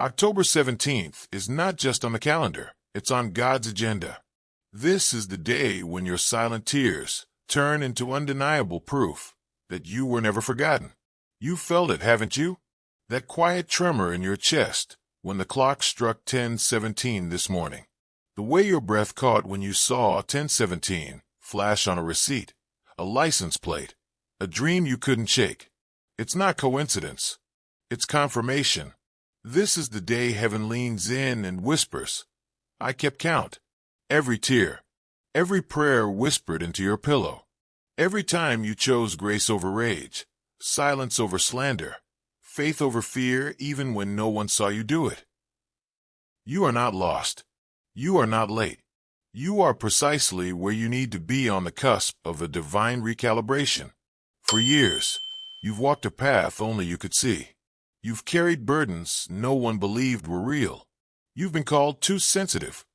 October 17th is not just on the calendar, it's on God's agenda. This is the day when your silent tears turn into undeniable proof that you were never forgotten. You've felt it, haven't you? That quiet tremor in your chest when the clock struck 10:17 this morning. The way your breath caught when you saw 10:17 flash on a receipt, a license plate, a dream you couldn't shake. It's not coincidence. It's confirmation. This is the day heaven leans in and whispers, I kept count. Every tear, every prayer whispered into your pillow. Every time you chose grace over rage, silence over slander, faith over fear, even when no one saw you do it. You are not lost. You are not late. You are precisely where you need to be on the cusp of a divine recalibration. For years, you've walked a path only you could see. You've carried burdens no one believed were real. You've been called too sensitive,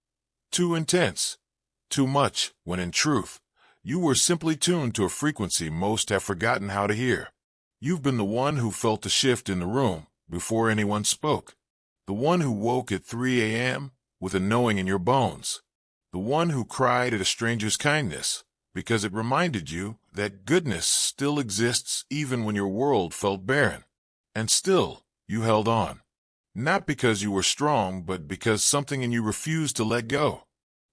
too intense, too much, when in truth, you were simply tuned to a frequency most have forgotten how to hear. You've been the one who felt the shift in the room before anyone spoke. The one who woke at 3 a.m. with a knowing in your bones. The one who cried at a stranger's kindness because it reminded you that goodness still exists even when your world felt barren. And still, you held on. Not because you were strong, but because something in you refused to let go.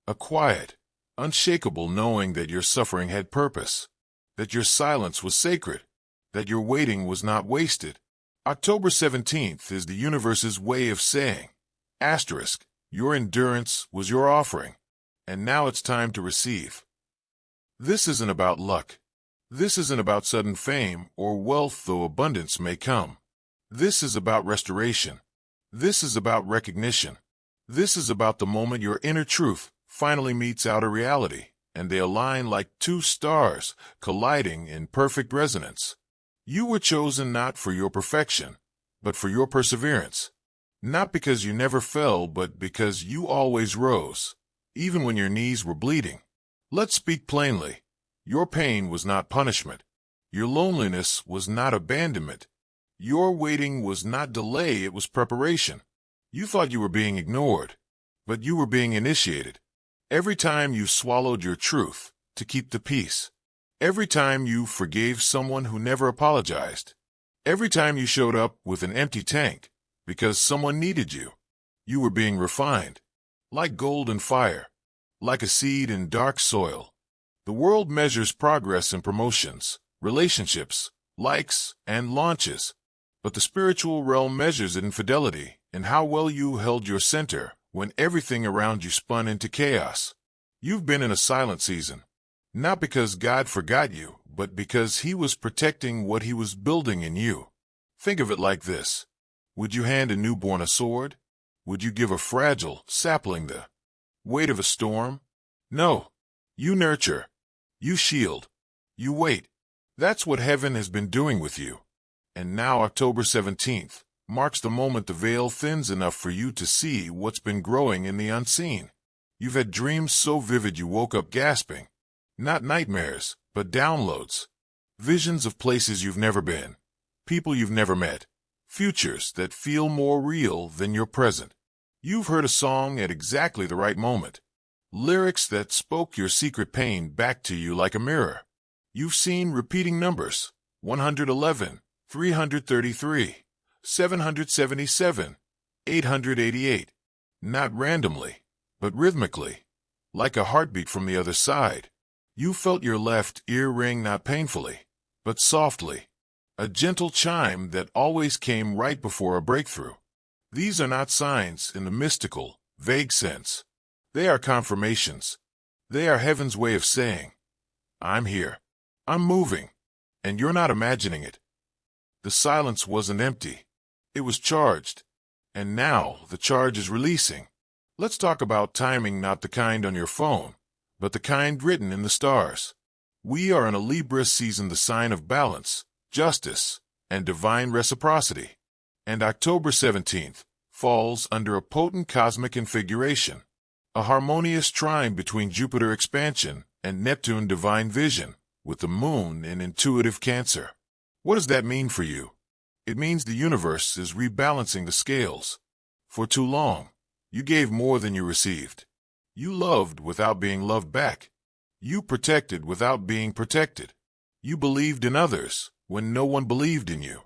A quiet, unshakable knowing that your suffering had purpose, that your silence was sacred, that your waiting was not wasted. October 17th is the universe's way of saying, asterisk, your endurance was your offering, and now it's time to receive. This isn't about luck. This isn't about sudden fame or wealth, though abundance may come. This is about restoration. This is about recognition. This is about the moment your inner truth finally meets outer reality, and they align like two stars colliding in perfect resonance. You were chosen not for your perfection, but for your perseverance. Not because you never fell, but because you always rose, even when your knees were bleeding. Let's speak plainly. Your pain was not punishment. Your loneliness was not abandonment. Your waiting was not delay, it was preparation. You thought you were being ignored, but you were being initiated. Every time you swallowed your truth to keep the peace. Every time you forgave someone who never apologized. Every time you showed up with an empty tank because someone needed you. You were being refined, like gold in fire, like a seed in dark soil. The world measures progress in promotions, relationships, likes, and launches. But the spiritual realm measures it in fidelity and how well you held your center when everything around you spun into chaos. You've been in a silent season, not because God forgot you, but because He was protecting what He was building in you. Think of it like this. Would you hand a newborn a sword? Would you give a fragile sapling the weight of a storm? No. You nurture. You shield. You wait. That's what heaven has been doing with you. And now October 17th marks the moment the veil thins enough for you to see what's been growing in the unseen. You've had dreams so vivid you woke up gasping. Not nightmares, but downloads. Visions of places you've never been, people you've never met, futures that feel more real than your present. You've heard a song at exactly the right moment. Lyrics that spoke your secret pain back to you like a mirror. You've seen repeating numbers, 111. 333, 777, 888, not randomly, but rhythmically, like a heartbeat from the other side. You felt your left ear ring not painfully, but softly, a gentle chime that always came right before a breakthrough. These are not signs in the mystical, vague sense. They are confirmations. They are heaven's way of saying, I'm here, I'm moving, and you're not imagining it. The silence wasn't empty. It was charged. And now the charge is releasing. Let's talk about timing, not the kind on your phone, but the kind written in the stars. We are in a Libra season, the sign of balance, justice, and divine reciprocity. And October 17th falls under a potent cosmic configuration, a harmonious trine between Jupiter expansion and Neptune divine vision, with the moon in intuitive Cancer. What does that mean for you? It means the universe is rebalancing the scales. For too long, you gave more than you received. You loved without being loved back. You protected without being protected. You believed in others when no one believed in you.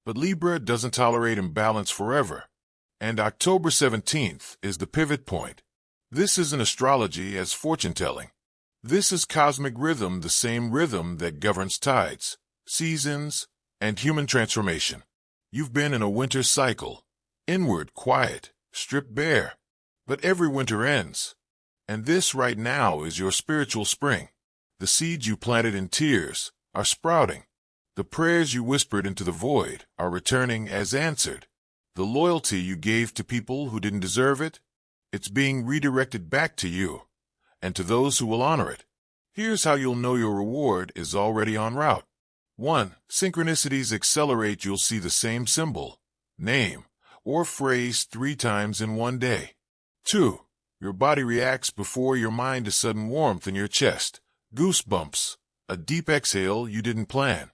But Libra doesn't tolerate imbalance forever. And October 17th is the pivot point. This isn't astrology as fortune-telling. This is cosmic rhythm, the same rhythm that governs tides, seasons, and human transformation. You've been in a winter cycle, inward, quiet, stripped bare. But every winter ends. And this right now is your spiritual spring. The seeds you planted in tears are sprouting. The prayers you whispered into the void are returning as answered. The loyalty you gave to people who didn't deserve it, it's being redirected back to you and to those who will honor it. Here's how you'll know your reward is already en route. 1. Synchronicities accelerate. You'll see the same symbol, name, or phrase 3 times in one day. 2. Your body reacts before your mind. A sudden warmth in your chest, goosebumps, a deep exhale you didn't plan.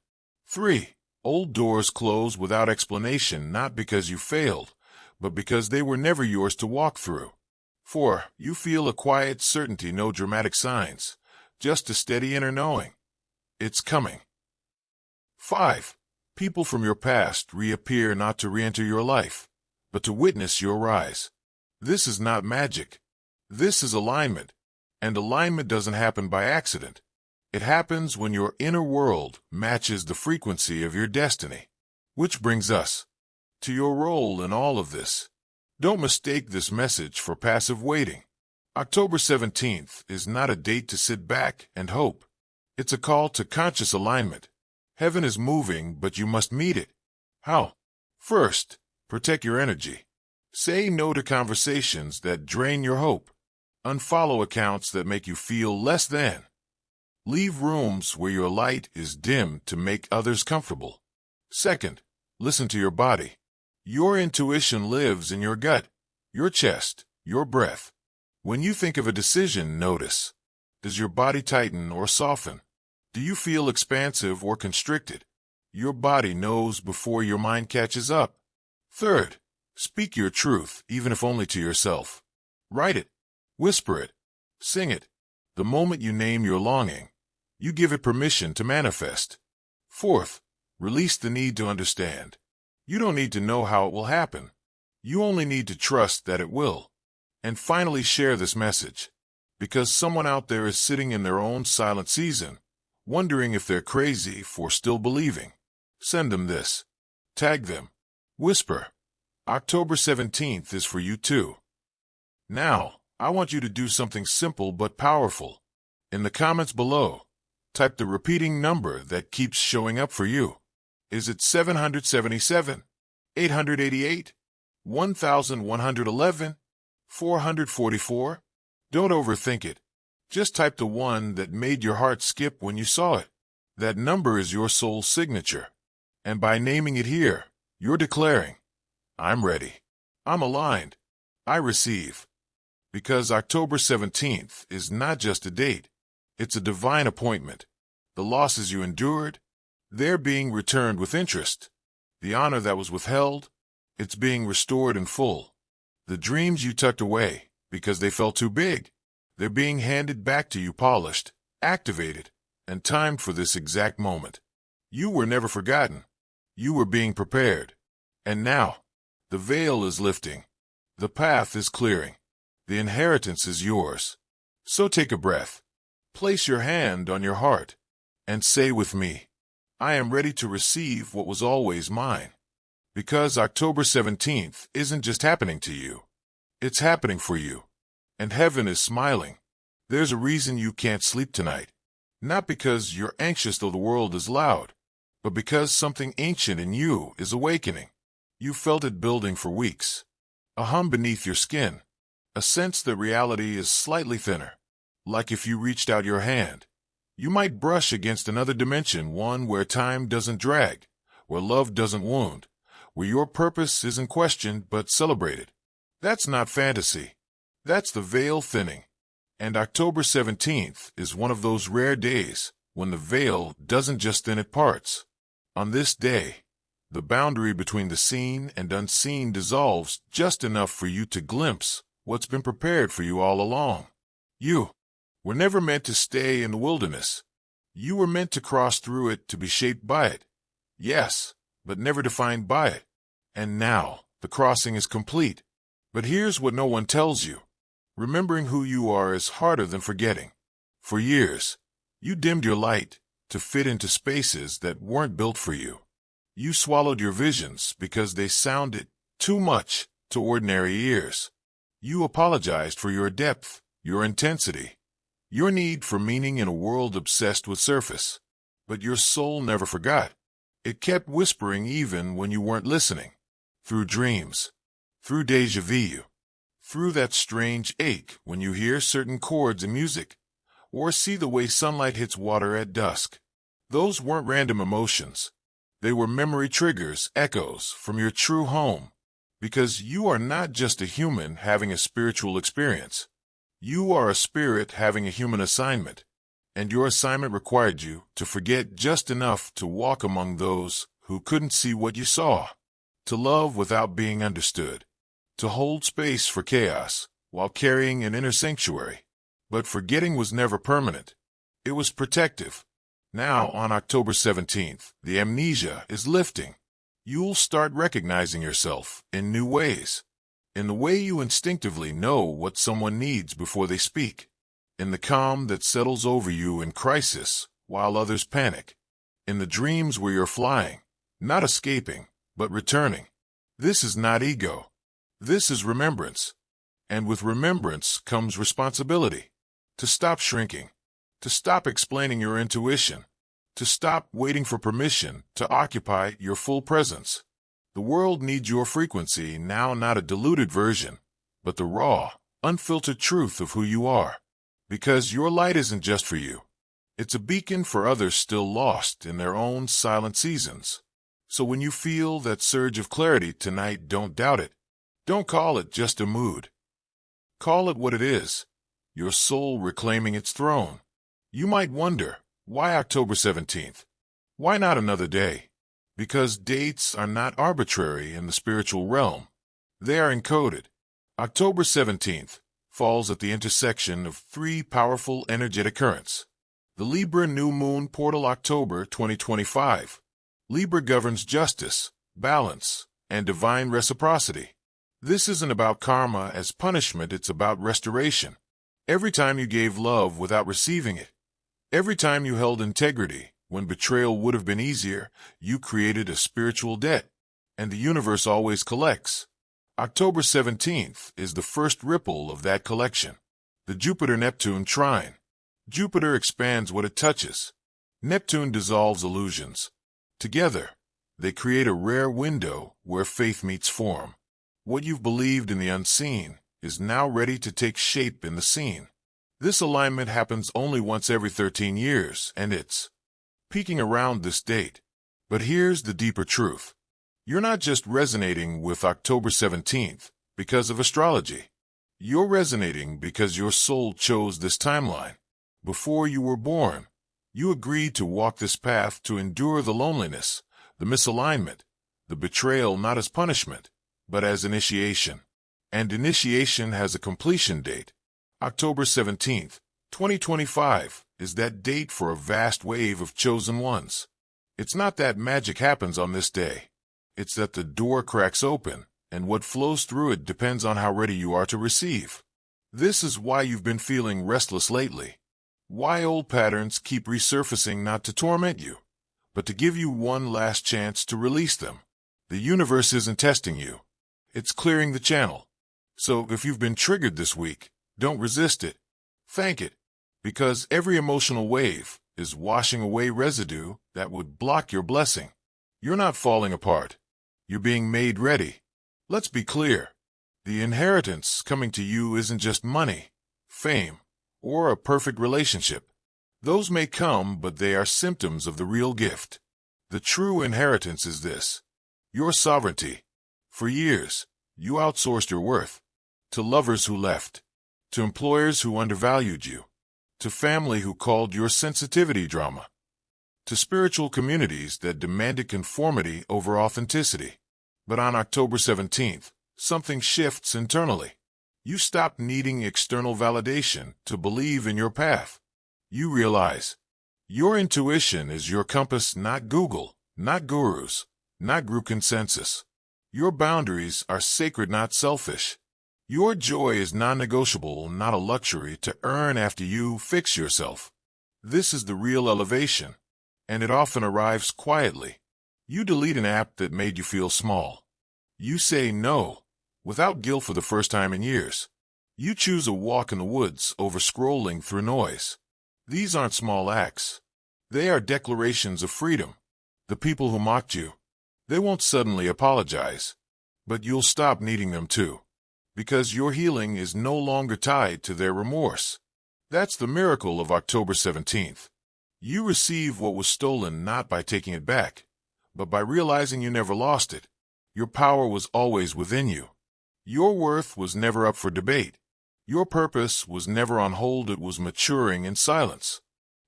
3. Old doors close without explanation, not because you failed, but because they were never yours to walk through. 4. You feel a quiet certainty, no dramatic signs, just a steady inner knowing. It's coming. 5. People from your past reappear, not to re-enter your life, but to witness your rise. This is not magic. This is alignment. And alignment doesn't happen by accident. It happens when your inner world matches the frequency of your destiny. Which brings us to your role in all of this. Don't mistake this message for passive waiting. October 17th is not a date to sit back and hope. It's a call to conscious alignment. Heaven is moving, but you must meet it. How? First, protect your energy. Say no to conversations that drain your hope. Unfollow accounts that make you feel less than. Leave rooms where your light is dim to make others comfortable. Second, listen to your body. Your intuition lives in your gut, your chest, your breath. When you think of a decision, notice. Does your body tighten or soften? Do you feel expansive or constricted? Your body knows before your mind catches up. Third, speak your truth, even if only to yourself. Write it, whisper it, sing it. The moment you name your longing, you give it permission to manifest. Fourth, release the need to understand. You don't need to know how it will happen. You only need to trust that it will. And finally, share this message. Because someone out there is sitting in their own silent season, wondering if they're crazy for still believing. Send them this. Tag them. Whisper. October 17th is for you too. Now, I want you to do something simple but powerful. In the comments below, type the repeating number that keeps showing up for you. Is it 777, 888, 1111, 444? Don't overthink it. Just type the one that made your heart skip when you saw it. That number is your soul's signature. And by naming it here, you're declaring, I'm ready. I'm aligned. I receive. Because October 17th is not just a date. It's a divine appointment. The losses you endured, they're being returned with interest. The honor that was withheld, it's being restored in full. The dreams you tucked away because they felt too big, they're being handed back to you polished, activated, and timed for this exact moment. You were never forgotten. You were being prepared. And now, the veil is lifting. The path is clearing. The inheritance is yours. So take a breath. Place your hand on your heart and say with me, I am ready to receive what was always mine. Because October 17th isn't just happening to you. It's happening for you. And heaven is smiling. There's a reason you can't sleep tonight. Not because you're anxious though the world is loud, but because something ancient in you is awakening. You felt it building for weeks. A hum beneath your skin. A sense that reality is slightly thinner. Like if you reached out your hand, you might brush against another dimension, one where time doesn't drag, where love doesn't wound, where your purpose isn't questioned but celebrated. That's not fantasy. That's the veil thinning. And October 17th is one of those rare days when the veil doesn't just thin, it parts. On this day, The boundary between the seen and unseen dissolves just enough for you to glimpse what's been prepared for you all along. You were never meant to stay in the wilderness. You were meant to cross through it to be shaped by it. Yes, but never defined by it. And now, the crossing is complete. But here's what no one tells you. Remembering who you are is harder than forgetting. For years, you dimmed your light to fit into spaces that weren't built for you. You swallowed your visions because they sounded too much to ordinary ears. You apologized for your depth, your intensity, your need for meaning in a world obsessed with surface. But your soul never forgot. It kept whispering even when you weren't listening. Through dreams, through déjà vu, through that strange ache when you hear certain chords in music, or see the way sunlight hits water at dusk. Those weren't random emotions. They were memory triggers, echoes from your true home. Because you are not just a human having a spiritual experience. You are a spirit having a human assignment. And your assignment required you to forget just enough to walk among those who couldn't see what you saw. To love without being understood. To hold space for chaos while carrying an inner sanctuary. But forgetting was never permanent. It was protective. Now, on October 17th, the amnesia is lifting. You'll start recognizing yourself in new ways. In the way you instinctively know what someone needs before they speak. In the calm that settles over you in crisis while others panic. In the dreams where you're flying, not escaping, but returning. This is not ego. This is remembrance. And with remembrance comes responsibility. To stop shrinking. To stop explaining your intuition. To stop waiting for permission to occupy your full presence. The world needs your frequency now, not a diluted version, but the raw, unfiltered truth of who you are. Because your light isn't just for you. It's a beacon for others still lost in their own silent seasons. So when you feel that surge of clarity tonight, don't doubt it. Don't call it just a mood. Call it what it is. Your soul reclaiming its throne. You might wonder, why October 17th? Why not another day? Because dates are not arbitrary in the spiritual realm. They are encoded. October 17th falls at the intersection of three powerful energetic currents. The Libra New Moon Portal, October 2025. Libra governs justice, balance, and divine reciprocity. This isn't about karma as punishment, it's about restoration. Every time you gave love without receiving it, every time you held integrity when betrayal would have been easier, you created a spiritual debt. And the universe always collects. October 17th is the first ripple of that collection. The Jupiter-Neptune trine. Jupiter expands what it touches. Neptune dissolves illusions. Together, they create a rare window where faith meets form. What you've believed in the unseen is now ready to take shape in the seen. This alignment happens only once every 13 years, and it's peaking around this date. But here's the deeper truth. You're not just resonating with October 17th because of astrology. You're resonating because your soul chose this timeline. Before you were born, you agreed to walk this path, to endure the loneliness, the misalignment, the betrayal, not as punishment, but as initiation. And initiation has a completion date. October 17th, 2025 is that date for a vast wave of chosen ones. It's not that magic happens on this day. It's that the door cracks open, and what flows through it depends on how ready you are to receive. This is why you've been feeling restless lately. Why old patterns keep resurfacing, not to torment you, but to give you one last chance to release them. The universe isn't testing you. It's clearing the channel. So if you've been triggered this week, don't resist it. Thank it. Because every emotional wave is washing away residue that would block your blessing. You're not falling apart. You're being made ready. Let's be clear. The inheritance coming to you isn't just money, fame, or a perfect relationship. Those may come, but they are symptoms of the real gift. The true inheritance is this: your sovereignty. For years, you outsourced your worth to lovers who left, to employers who undervalued you, to family who called your sensitivity drama. to spiritual communities that demanded conformity over authenticity. But on October 17th, something shifts internally. You stop needing external validation to believe in your path. You realize your intuition is your compass, not Google, not gurus, not group consensus. Your boundaries are sacred, not selfish. Your joy is non-negotiable, not a luxury to earn after you fix yourself. This is the real elevation, and it often arrives quietly. You delete an app that made you feel small. You say no, without guilt for the first time in years. You choose a walk in the woods over scrolling through noise. These aren't small acts. They are declarations of freedom. The people who mocked you, they won't suddenly apologize, but you'll stop needing them to, because your healing is no longer tied to their remorse. That's the miracle of October 17th. You receive what was stolen not by taking it back, but by realizing you never lost it. Your power was always within you. Your worth was never up for debate. Your purpose was never on hold, it was maturing in silence.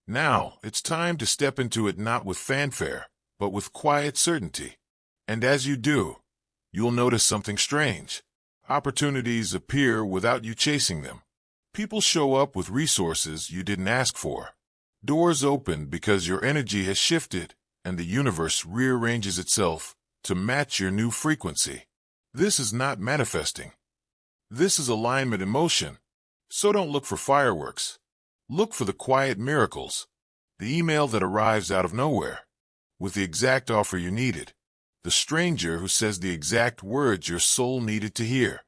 Now, it's time to step into it, not with fanfare, but with quiet certainty. And as you do, you'll notice something strange. Opportunities appear without you chasing them. People show up with resources you didn't ask for. Doors open because your energy has shifted, and the universe rearranges itself to match your new frequency. This is not manifesting. This is alignment in motion. So don't look for fireworks. Look for the quiet miracles. The email that arrives out of nowhere, with the exact offer you needed. The stranger who says the exact words your soul needed to hear.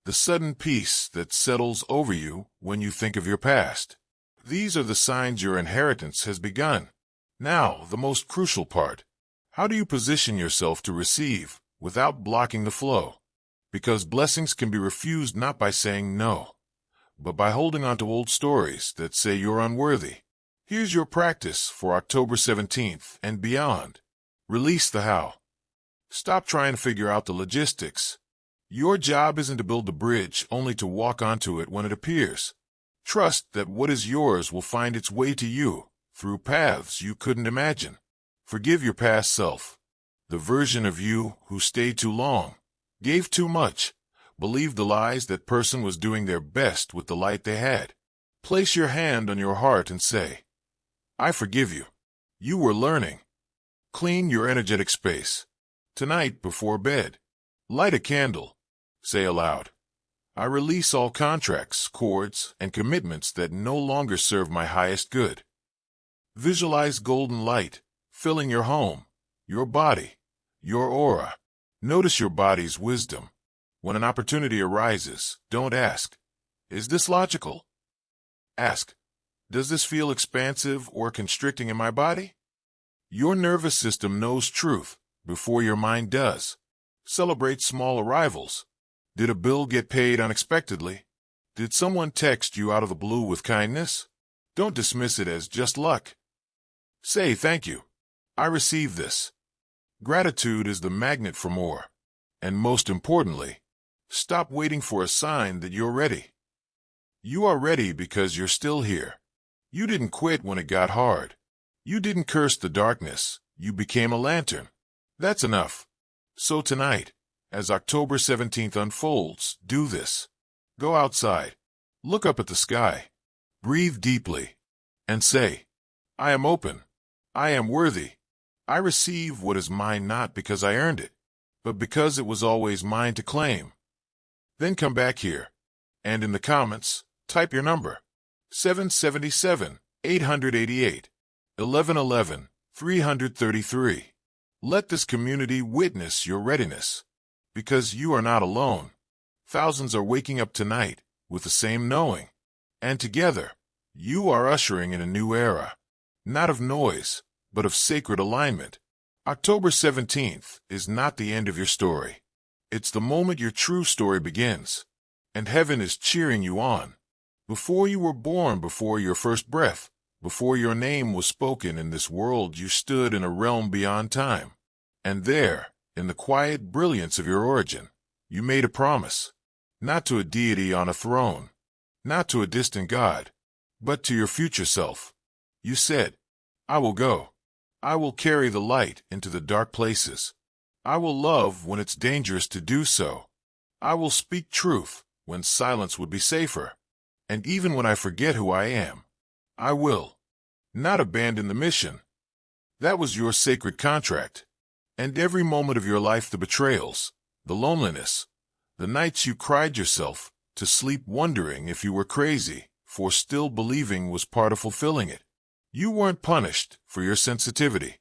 The sudden peace that settles over you when you think of your past. These are the signs your inheritance has begun. Now, the most crucial part. How do you position yourself to receive without blocking the flow? Because blessings can be refused not by saying no, but by holding on to old stories that say you're unworthy. Here's your practice for October 17th and beyond. Release the how. Stop trying to figure out the logistics. Your job isn't to build the bridge only to walk onto it when it appears. Trust that what is yours will find its way to you through paths you couldn't imagine. Forgive your past self, the version of you who stayed too long, gave too much, believed the lies that person was doing their best with the light they had. Place your hand on your heart and say, I forgive you. You were learning. Clean your energetic space. Tonight before bed, light a candle. Say aloud, I release all contracts, cords, and commitments that no longer serve my highest good. Visualize golden light filling your home, your body, your aura. Notice your body's wisdom. When an opportunity arises, don't ask, is this logical? Ask, does this feel expansive or constricting in my body? Your nervous system knows truth before your mind does. Celebrate small arrivals. Did a bill get paid unexpectedly? Did someone text you out of the blue with kindness? Don't dismiss it as just luck. Say thank you. I received this. Gratitude is the magnet for more. And most importantly, stop waiting for a sign that you're ready. You are ready because you're still here. You didn't quit when it got hard. You didn't curse the darkness. You became a lantern. That's enough. So tonight, as October 17th unfolds, do this. Go outside. Look up at the sky. Breathe deeply. And say, I am open. I am worthy. I receive what is mine not because I earned it, but because it was always mine to claim. Then come back here, and in the comments, type your number. 777, 888, 1111, 333. Let this community witness your readiness, because you are not alone. Thousands are waking up tonight with the same knowing, and together, you are ushering in a new era, not of noise, but of sacred alignment. October 17th is not the end of your story. It's the moment your true story begins, and heaven is cheering you on. Before you were born, before your first breath, before your name was spoken in this world, you stood in a realm beyond time. And there, in the quiet brilliance of your origin, you made a promise, not to a deity on a throne, not to a distant god, but to your future self. You said, I will go. I will carry the light into the dark places. I will love when it's dangerous to do so. I will speak truth when silence would be safer. And even when I forget who I am, I will not abandon the mission. That was your sacred contract. And every moment of your life, the betrayals, the loneliness, the nights you cried yourself to sleep wondering if you were crazy for still believing was part of fulfilling it. You weren't punished for your sensitivity.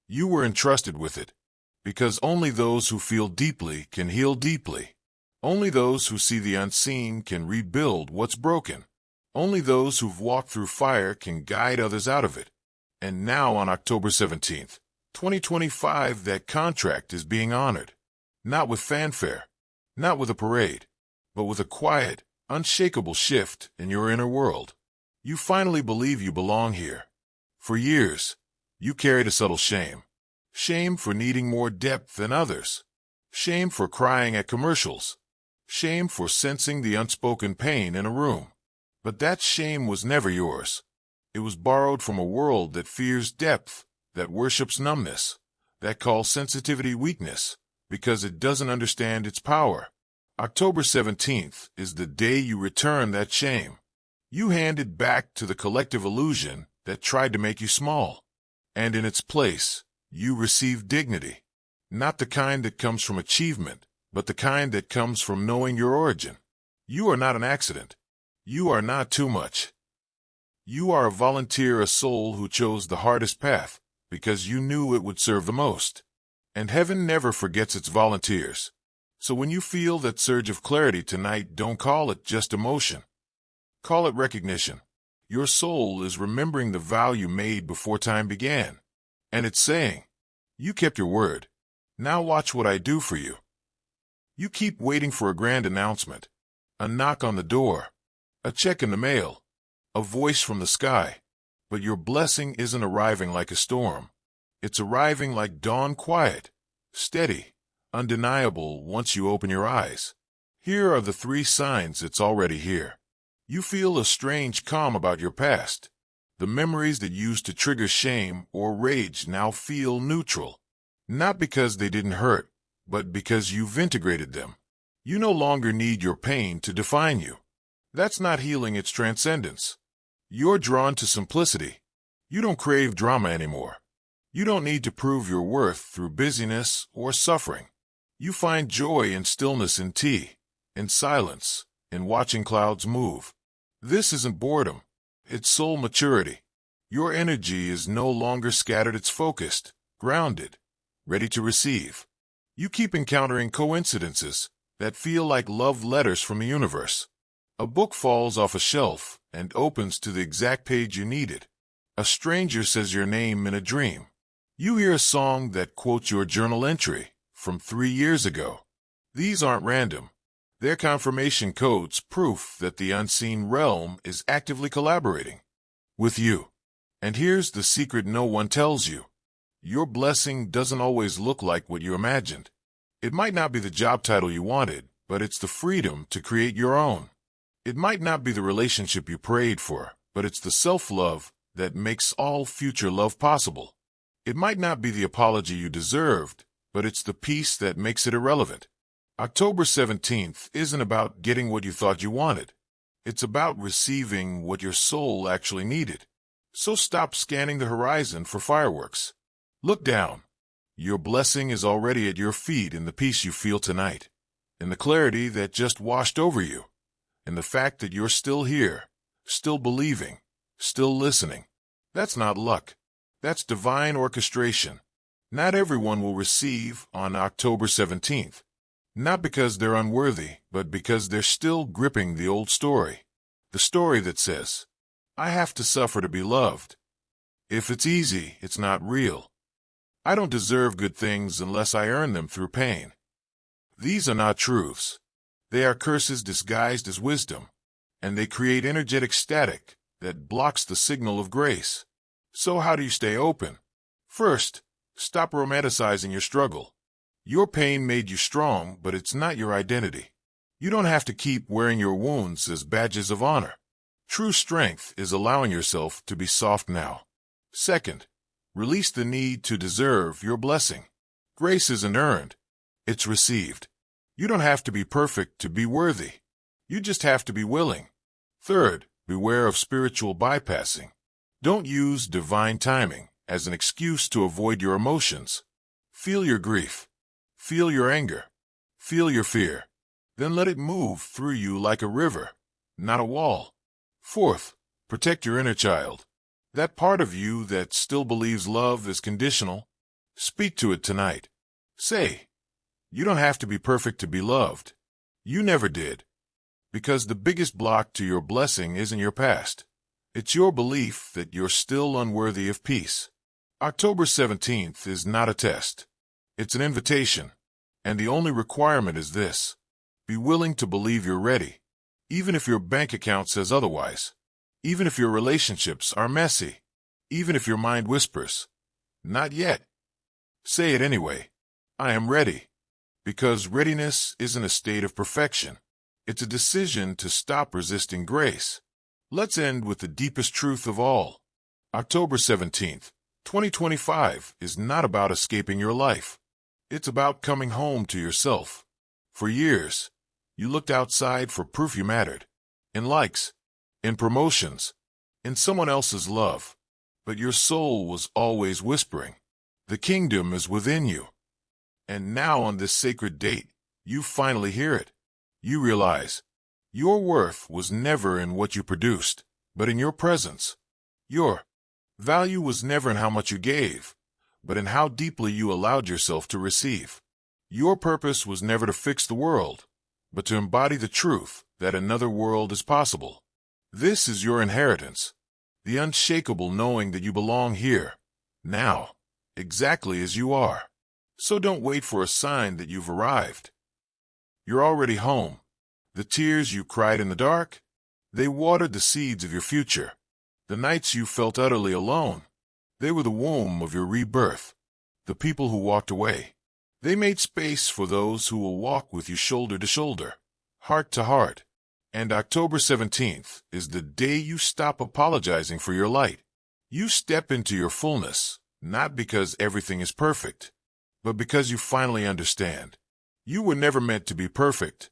You were entrusted with it. Because only those who feel deeply can heal deeply. Only those who see the unseen can rebuild what's broken. Only those who've walked through fire can guide others out of it. And now on October 17th, 2025, that contract is being honored. Not with fanfare, not with a parade, but with a quiet, unshakable shift in your inner world. You finally believe you belong here. For years, you carried a subtle shame. Shame for needing more depth than others. Shame for crying at commercials. Shame for sensing the unspoken pain in a room. But that shame was never yours. It was borrowed from a world that fears depth, that worships numbness, that calls sensitivity weakness, because it doesn't understand its power. October 17th is the day you return that shame. You hand it back to the collective illusion that tried to make you small. And in its place, you receive dignity. Not the kind that comes from achievement, but the kind that comes from knowing your origin. You are not an accident. You are not too much. You are a volunteer, a soul who chose the hardest path because you knew it would serve the most. And heaven never forgets its volunteers. So when you feel that surge of clarity tonight, don't call it just emotion. Call it recognition. Your soul is remembering the vow you made before time began. And it's saying, you kept your word. Now watch what I do for you. You keep waiting for a grand announcement, a knock on the door, a check in the mail, a voice from the sky. But your blessing isn't arriving like a storm. It's arriving like dawn, quiet, steady, undeniable once you open your eyes. Here are the 3 signs it's already here. You feel a strange calm about your past. The memories that used to trigger shame or rage now feel neutral. Not because they didn't hurt, but because you've integrated them. You no longer need your pain to define you. That's not healing, it's transcendence. You're drawn to simplicity. You don't crave drama anymore. You don't need to prove your worth through busyness or suffering. You find joy in stillness, in tea, in silence, in watching clouds move. This isn't boredom. It's soul maturity. Your energy is no longer scattered, it's focused, grounded, ready to receive. You keep encountering coincidences that feel like love letters from the universe. A book falls off a shelf and opens to the exact page you needed. A stranger says your name in a dream. You hear a song that quotes your journal entry from 3 years ago. These aren't random. They're confirmation codes, proof that the unseen realm is actively collaborating with you. And here's the secret no one tells you. Your blessing doesn't always look like what you imagined. It might not be the job title you wanted, but it's the freedom to create your own. It might not be the relationship you prayed for, but it's the self-love that makes all future love possible. It might not be the apology you deserved, but it's the peace that makes it irrelevant. October 17th isn't about getting what you thought you wanted. It's about receiving what your soul actually needed. So stop scanning the horizon for fireworks. Look down. Your blessing is already at your feet in the peace you feel tonight, in the clarity that just washed over you, in the fact that you're still here, still believing, still listening. That's not luck. That's divine orchestration. Not everyone will receive on October 17th. Not because they're unworthy, but because they're still gripping the old story. The story that says, I have to suffer to be loved. If it's easy, it's not real. I don't deserve good things unless I earn them through pain. These are not truths. They are curses disguised as wisdom, and they create energetic static that blocks the signal of grace. So how do you stay open? First, stop romanticizing your struggle. Your pain made you strong, but it's not your identity. You don't have to keep wearing your wounds as badges of honor. True strength is allowing yourself to be soft now. Second, Release the need to deserve your blessing. Grace isn't earned. It's received. You don't have to be perfect to be worthy. You just have to be willing. Third, beware of spiritual bypassing. Don't use divine timing as an excuse to avoid your emotions. Feel your grief. Feel your anger. Feel your fear. Then let it move through you like a river, not a wall. Fourth, protect your inner child. That part of you that still believes love is conditional. Speak to it tonight. Say, you don't have to be perfect to be loved. You never did. Because the biggest block to your blessing isn't your past. It's your belief that you're still unworthy of peace. October 17th is not a test. It's an invitation. And the only requirement is this. Be willing to believe you're ready. Even if your bank account says otherwise. Even if your relationships are messy. Even if your mind whispers, not yet. Say it anyway. I am ready. Because readiness isn't a state of perfection. It's a decision to stop resisting grace. Let's end with the deepest truth of all. October 17th, 2025 is not about escaping your life. It's about coming home to yourself. For years, you looked outside for proof you mattered. In likes, in promotions, in someone else's love. But your soul was always whispering, the kingdom is within you. And now on this sacred date, you finally hear it. You realize your worth was never in what you produced, but in your presence. Your value was never in how much you gave, but in how deeply you allowed yourself to receive. Your purpose was never to fix the world, but to embody the truth that another world is possible. This is your inheritance, the unshakable knowing that you belong here, now, exactly as you are. So don't wait for a sign that you've arrived. You're already home. The tears you cried in the dark, they watered the seeds of your future. The nights you felt utterly alone, they were the womb of your rebirth. The people who walked away, they made space for those who will walk with you shoulder to shoulder, heart to heart. And October 17th is the day you stop apologizing for your light. You step into your fullness, not because everything is perfect, but because you finally understand. You were never meant to be perfect.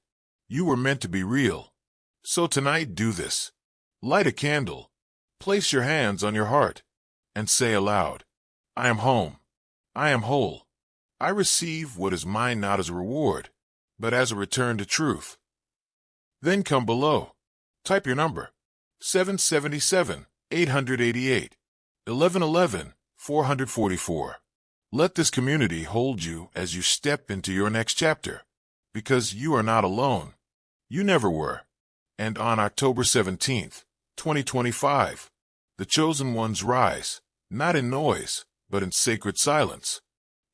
You were meant to be real. So tonight, do this. Light a candle. Place your hands on your heart and say aloud, I am home. I am whole. I receive what is mine not as a reward, but as a return to truth. Then come below. Type your number. 777, 888, 1111, 444. Let this community hold you as you step into your next chapter, because you are not alone. You never were. And on October 17th, 2025, the chosen ones rise, not in noise, but in sacred silence.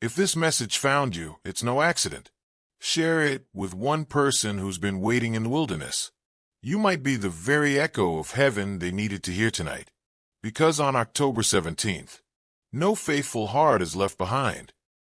If this message found you, it's no accident. Share it with one person who's been waiting in the wilderness. You might be the very echo of heaven they needed to hear tonight. Because on October 17th, no faithful heart is left behind.